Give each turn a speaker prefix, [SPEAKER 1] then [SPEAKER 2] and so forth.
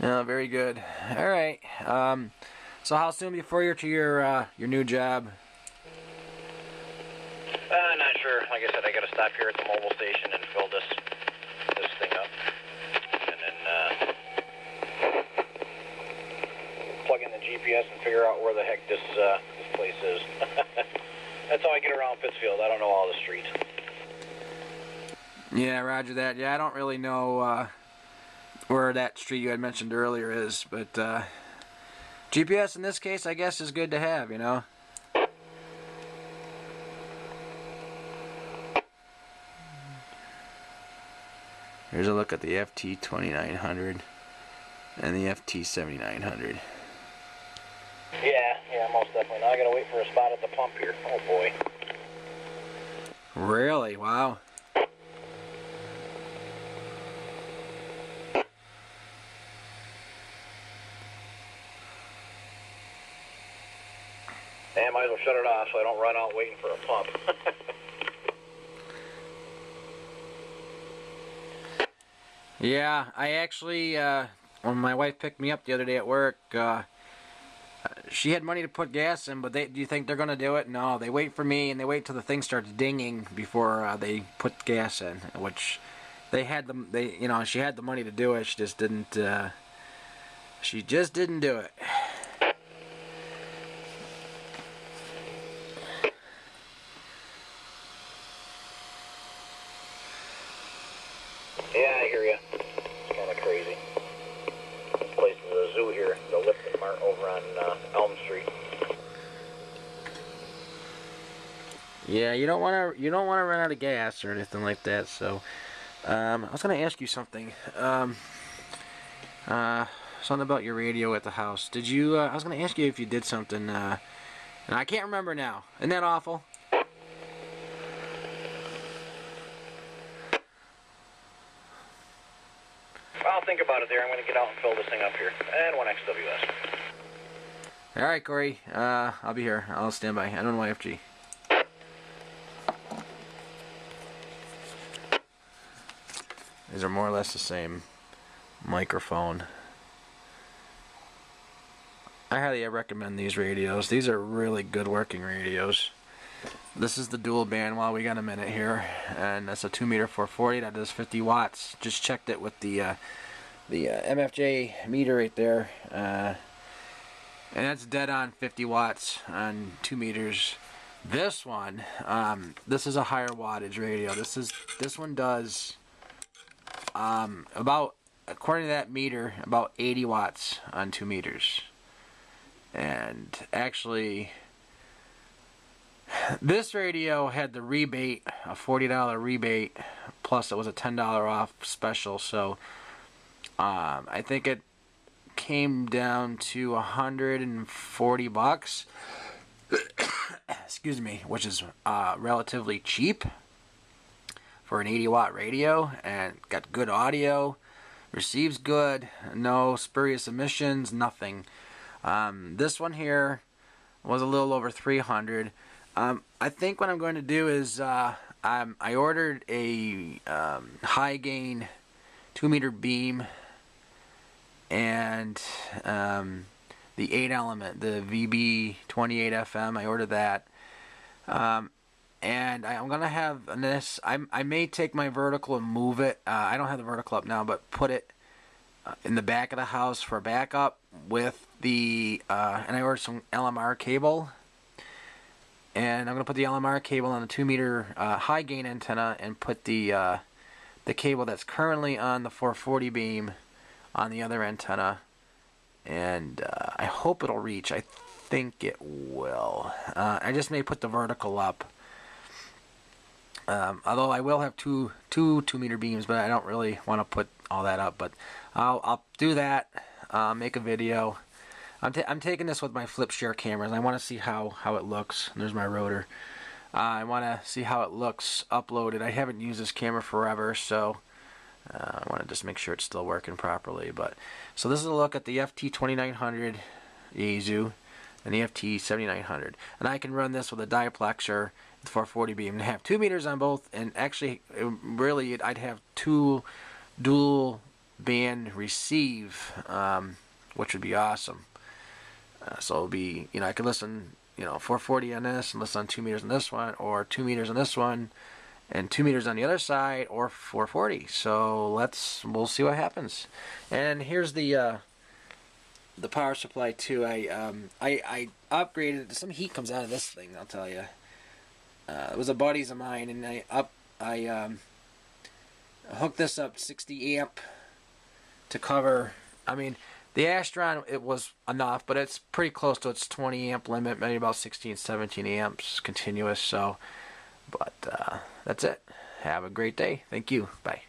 [SPEAKER 1] Yeah, very good. All right. So how soon before you're to your new job?
[SPEAKER 2] Not sure. Like I said, I got to stop here at the mobile station and fill this thing up, and then plug in the GPS and figure out where the heck this place is. That's how I get around Pittsfield. I don't know all the streets.
[SPEAKER 1] Yeah, roger that. Yeah, I don't really know where that street you had mentioned earlier is, but GPS in this case, I guess, is good to have, you know. Here's a look at the FT 2900 and the FT 7900.
[SPEAKER 2] Yeah, most definitely. Now I gotta wait for a spot at the pump here. Oh boy.
[SPEAKER 1] Really? Wow.
[SPEAKER 2] Yeah, I might as well shut it off so I don't run out waiting for a pump.
[SPEAKER 1] Yeah, I actually, when my wife picked me up the other day at work, she had money to put gas in, but do you think they're going to do it? No, they wait for me, and they wait till the thing starts dinging before they put gas in, which she had the money to do it, she just didn't do it.
[SPEAKER 2] Yeah, I hear you. It's kind of crazy. This place is a zoo here, the Lipton Mart over on Elm Street.
[SPEAKER 1] Yeah, you don't want to run out of gas or anything like that. So, I was going to ask you something. Something about your radio at the house. Did you? I was going to ask you if you did something, and I can't remember now. Isn't that awful?
[SPEAKER 2] I'll think about it there. I'm going to get out and fill this thing up here. And one XWS.
[SPEAKER 1] All right, Corey. I'll be here. I'll stand by. I don't know YFG. These are more or less the same microphone. I highly recommend these radios. These are really good working radios. This is the dual band while we got a minute here, and that's a 2-meter 440 that does 50 watts. Just checked it with the MFJ meter right there, and that's dead on 50 watts on 2 meters. This one, this is a higher wattage radio. This one does about, according to that meter, about 80 watts on 2 meters. And actually, this radio had the rebate, a $40 rebate, plus it was a $10 off special, so I think it came down to $140. Excuse me, which is relatively cheap for an 80-watt radio, and got good audio, receives good, no spurious emissions, nothing. This one here was a little over $300. I think what I'm going to do is I ordered a high gain 2-meter beam and the 8-element, the VB28 FM. I ordered that, and I'm gonna have this. I may take my vertical and move it. I don't have the vertical up now, but put it in the back of the house for backup with the and I ordered some LMR cable, and I'm gonna put the LMR cable on the 2-meter high gain antenna and put the cable that's currently on the 440 beam on the other antenna, and I hope it'll reach. I think it will. I just may put the vertical up, although I will have two 2-meter beams, but I don't really want to put all that up. But I'll do that. Make a video. I'm taking this with my flip share cameras. I want to see how it looks. There's my rotor. I want to see how it looks uploaded. I haven't used this camera forever, so I want to just make sure it's still working properly. But so this is a look at the FT 2900 Yaesu and the FT 7900, and I can run this with a diplexer, 440 beam, and have 2 meters on both. And actually, really, I'd have two dual band receive, which would be awesome. So it'll be, I could listen, 440 on this and listen on 2 meters on this one, or 2 meters on this one and 2 meters on the other side, or 440. So we'll see what happens. And here's the power supply too. I upgraded. Some heat comes out of this thing, I'll tell you. It was a buddy's of mine, and I hooked this up 60 amp to cover. I mean, the Astron, it was enough, but it's pretty close to its 20 amp limit, maybe about 16, 17 amps continuous. So, but that's it. Have a great day. Thank you. Bye.